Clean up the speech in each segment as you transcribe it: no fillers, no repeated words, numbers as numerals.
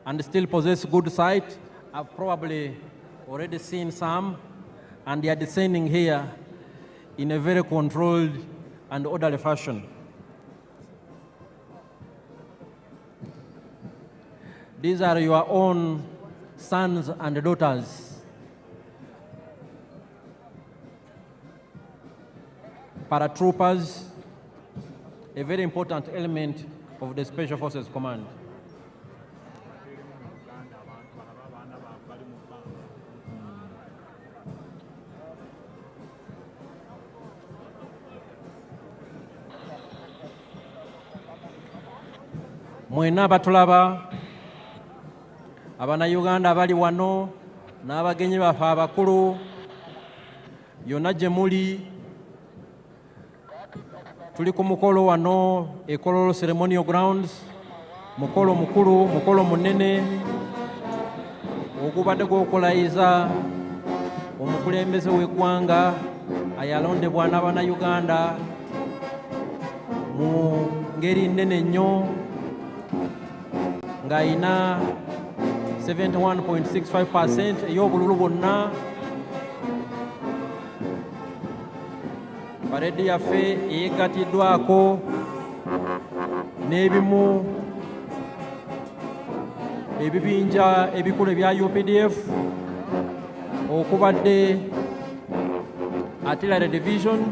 and still possess good sight. I've probably already seen some, and they are descending here in a very controlled and orderly fashion. These are your own sons and daughters. Paratroopers, a very important element of the Special Forces Command. Mwena batulaba Abannayuganda abali wano n'abagenyi baffe abakulu yonna gye muli, tuli ku mukolo wano e Kololo Ceremonial Grounds, mukolo mukulu, mukolo munene ogubadde gw'okulayiza omukulembeze w'eggwanga ayalondebwa n'Abannayuganda mu ngeri nnene nnyo ng'ayina 71.65% ey'obululu bwonna. Paredi yaffe eyeggatiddwako n'ebimu ebibinja ebikulu ebya UPDF okubadde Artillery Division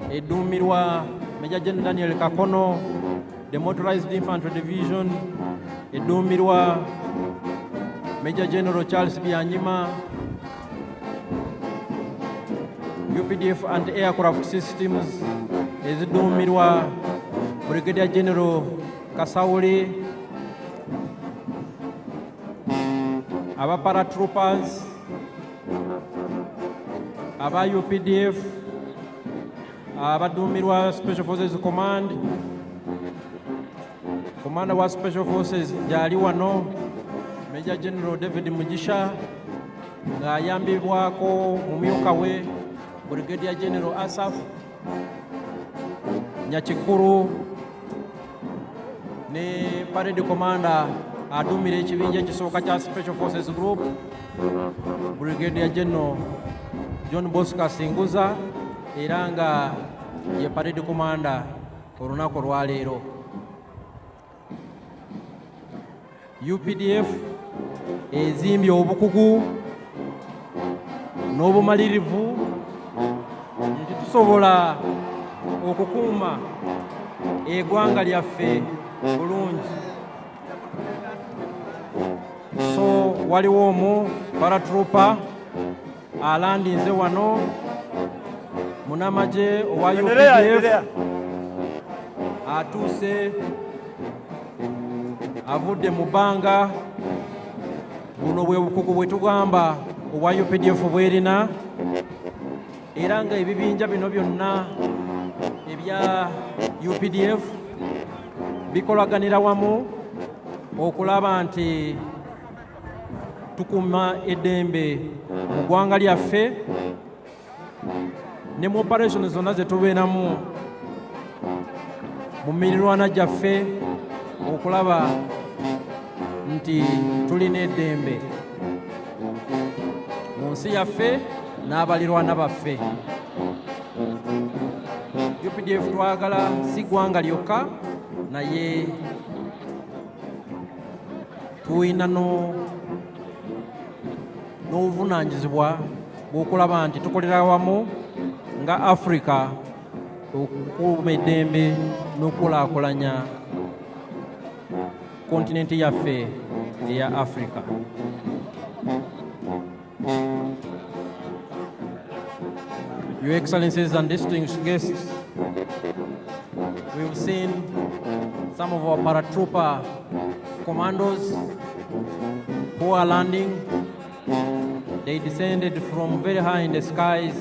edduumirwa Major General Daniel Kakono, the Motorized Infantry Division edduumirwa Major General Charles Byanyima, UPDF anti-aircraft systems ezidduumirwa Brigadier General Kasawuli, aba paratroopers, aba UPDF, abadduumirwa Special Forces Command, Commander wa Special Forces gyali wano Major General David Mugisha ng'ayambibwako mumyuka we Brigadier General Asaf Nyakikuru ne Parade Commander aduumira ekibinja ekisooka kya Special Forces Group Brigadier General John Bosco Singuza era nga ye Parade Commander olunaku olwaleero. UPDF ezimbye obukugu n'obumalirivu nti tusobola okukuuma eggwanga lyaffe bulungi. So waliwo omu paratrooper alandinze wano munamagye owa UPDF atuuse avudde mu bbanga. Buno bwe bukugu bwe tugamba obwa UPDF bwerina, era nga ebibinja bino byonna ebya UPDF bikolaganira wamu okulaba nti tukuuma eddembe mu ggwanga lyaffe ne mu operation zonna ze tubeeramu mu mirirwana gyaffe okulaba nti tulina eddembe mu nsi yaffe n'abalirwana baffe. UPDF twagala si ggwanga lyokka, naye tulina n'obuvunaanyizibwa bw'okulaba nti tukolera wamu nga Africa okukuuma eddembe n'okulaakulanya kontinenti yaffe eya Africa. Your Excellencies and distinguished guests, we've seen some of our paratrooper commandos who are landing. They descended from very high in the skies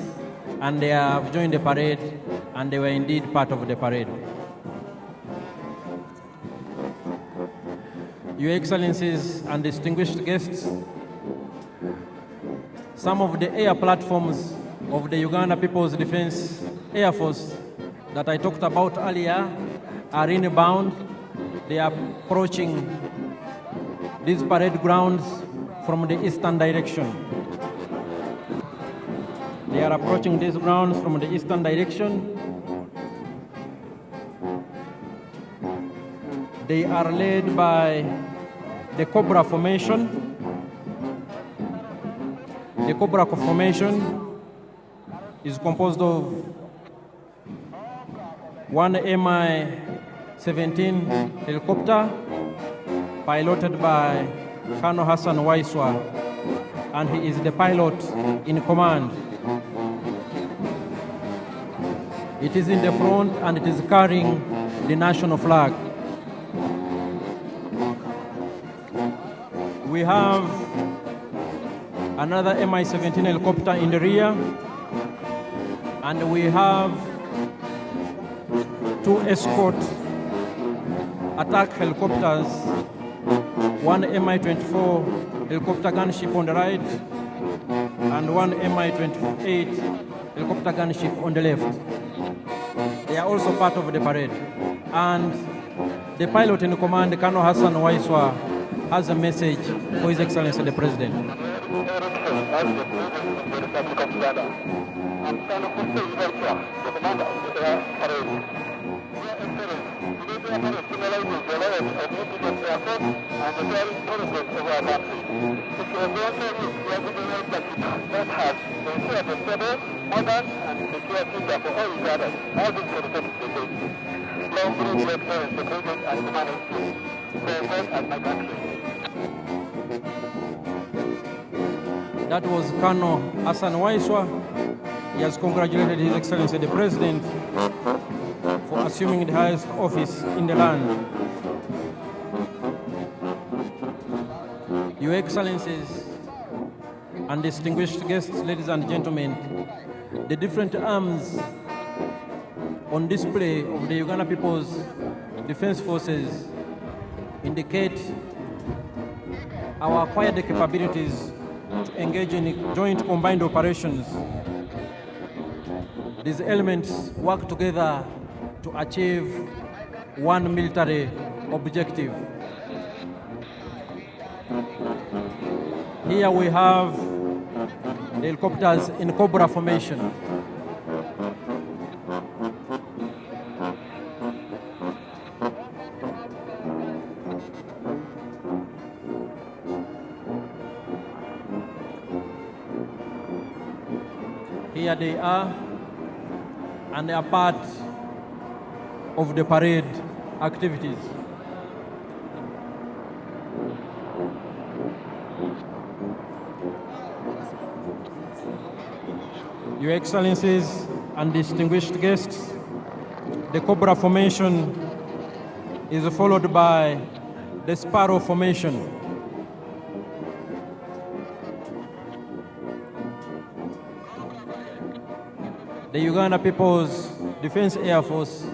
and they have joined the parade, and they were indeed part of the parade. Your Excellencies and distinguished guests, some of the air platforms of the Uganda People's Defense Air Force that I talked about earlier are inbound. They are approaching these parade grounds from the eastern direction. They are approaching these grounds from the eastern direction. They are led by the Cobra formation. The Cobra formation is composed of one Mi-17 helicopter piloted by Colonel Hassan Waiswa, and he is the pilot in command. It is in the front and it is carrying the national flag. We have another Mi-17 helicopter in the rear, and we have two escort attack helicopters, one Mi-24 helicopter gunship on the right and one Mi-28 helicopter gunship on the left. They are also part of the parade. And the pilot in command, Colonel Hassan Waiswa, has a message for His Excellency the President. That was Colonel Hassan Waiswa. He has congratulated His Excellency the President for assuming the highest office in the land. Your Excellencies and distinguished guests, ladies and gentlemen, the different arms on display of the Uganda People's Defense Forces indicate our acquired capabilities to engage in joint combined operations. These elements work together to achieve one military objective. Here we have the helicopters in Cobra formation. Here they are, and they are part of the parade activities. Your Excellencies and distinguished guests, the Cobra formation is followed by the Sparrow formation. The Uganda People's Defense Air Force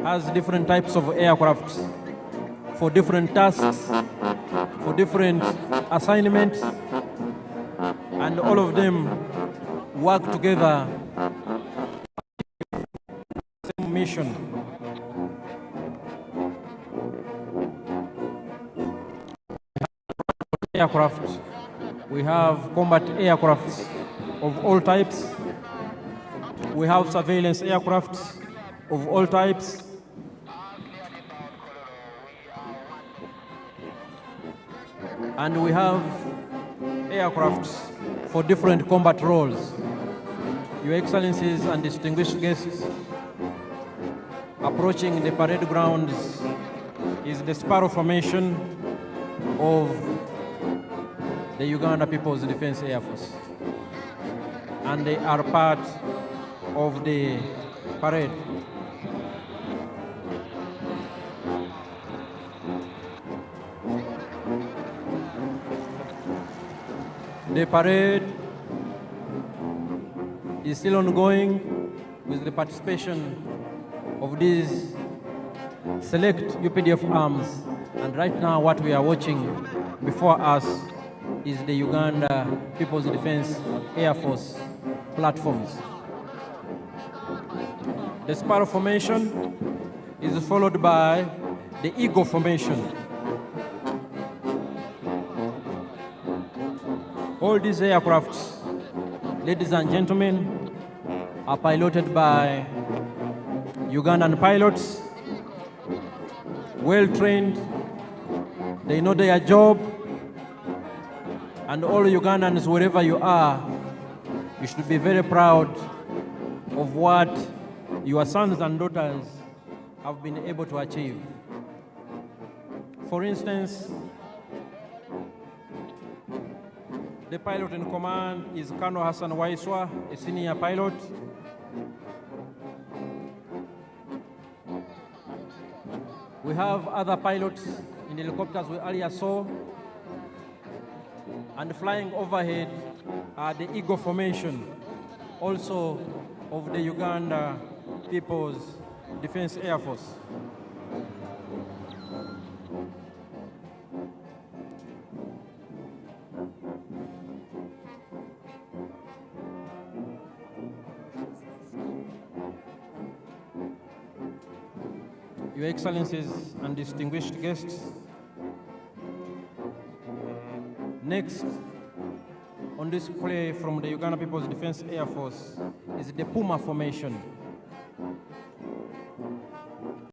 has different types of aircraft for different tasks, for different assignments, and all of them work together on the same mission. Aircraft. We have combat aircraft of all types. We have surveillance aircraft of all types. And we have aircraft for different combat roles. Your Excellencies and distinguished guests, approaching the parade grounds is the Sparrow formation of the Uganda People's Defense Air Force. And they are part of the parade. The parade is still ongoing with the participation of these select UPDF arms. And right now what we are watching before us is the Uganda People's Defense Air Force platforms. The Sparrow formation is followed by the Eagle formation. All these aircrafts, ladies and gentlemen, are piloted by Ugandan pilots, well trained, they know their job, and all Ugandans, wherever you are, you should be very proud of what your sons and daughters have been able to achieve. For instance, the pilot in command is Colonel Hassan Waiswa, a senior pilot. We have other pilots in the helicopters we earlier saw. And flying overhead are the Eagle Formation, also of the Uganda People's Defense Air Force. Your Excellencies and distinguished guests, next on display from the Uganda People's Defense Air Force is the Puma formation.